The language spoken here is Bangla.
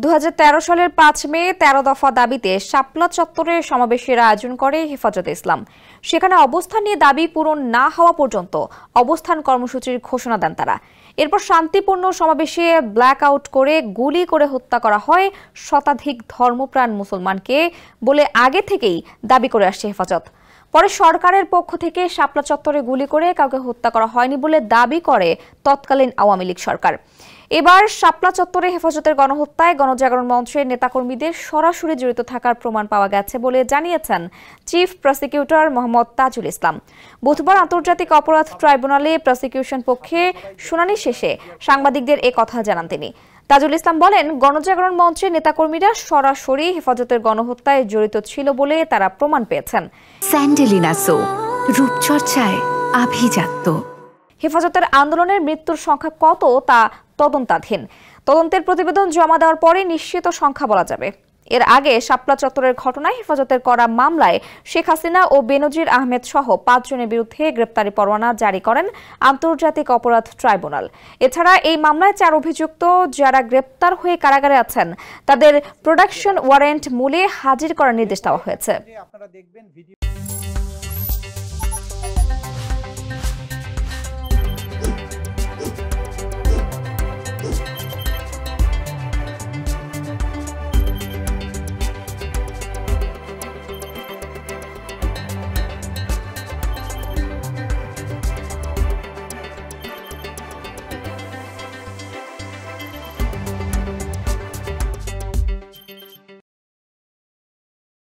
2013 সালের 5 মে 13 দফা দাবিতে শাপলা চত্বরে সমাবেশের আয়োজন করে হেফাজতে ইসলাম। সেখানে অবস্থান নিয়ে দাবি পূরণ না হওয়া পর্যন্ত অবস্থান কর্মসূচির ঘোষণা দেন তারা। এরপর শান্তিপূর্ণ সমাবেশে ব্ল্যাক আউট করে গুলি করে হত্যা করা হয় শতাধিক ধর্মপ্রাণ মুসলমানকে বলে আগে থেকেই দাবি করে আসছে হেফাজত। পরে সরকারের পক্ষ থেকে শাপলা চত্বরে গুলি করে কাউকে হত্যা করা হয়নি বলে দাবি করে তৎকালীন আওয়ামী লীগ সরকার। এবার শাপলা চত্বরে হেফাজতের গণহত্যায় গণজাগরণ মঞ্চের নেতাকর্মীদের সরাসরি জড়িত থাকার প্রমাণ পাওয়া গেছে বলে জানিয়েছেন চিফ প্রসিকিউটর মোহাম্মদ তাজুল ইসলাম। বুধবার আন্তর্জাতিক অপরাধ ট্রাইব্যুনালে প্রসিকিউশন পক্ষে শুনানি শেষে সাংবাদিকদের এ কথা জানান তিনি। তাজুল ইসলাম বলেন, গণজাগরণ মঞ্চের নেতাকর্মীরা সরাসরি হেফাজতের গণহত্যায় জড়িত ছিল বলে তারা প্রমাণ পেয়েছেন। স্যান্ডেলিনা সো, রূপচর্চায় আভিজাত্য। হেফাজতের আন্দোলনের মৃত্যুর সংখ্যা কত তা তদন্তাধীন। তদন্তের প্রতিবেদন জমা দেওয়ার পরে নিশ্চিত সংখ্যা বলা যাবে। এর আগে শাপলা চত্বরের ঘটনায় হেফাজতের করা মামলায় শেখ হাসিনা ও বেনজির আহমেদ সহ 5 জনের বিরুদ্ধে গ্রেপ্তারি পরোয়ানা জারি করেন আন্তর্জাতিক অপরাধ ট্রাইব্যুনাল। এছাড়া এই মামলায় 4 অভিযুক্ত যারা গ্রেপ্তার হয়ে কারাগারে আছেন তাদের প্রোডাকশন ওয়ারেন্ট মূলে হাজির করার নির্দেশ দেওয়া হয়েছে।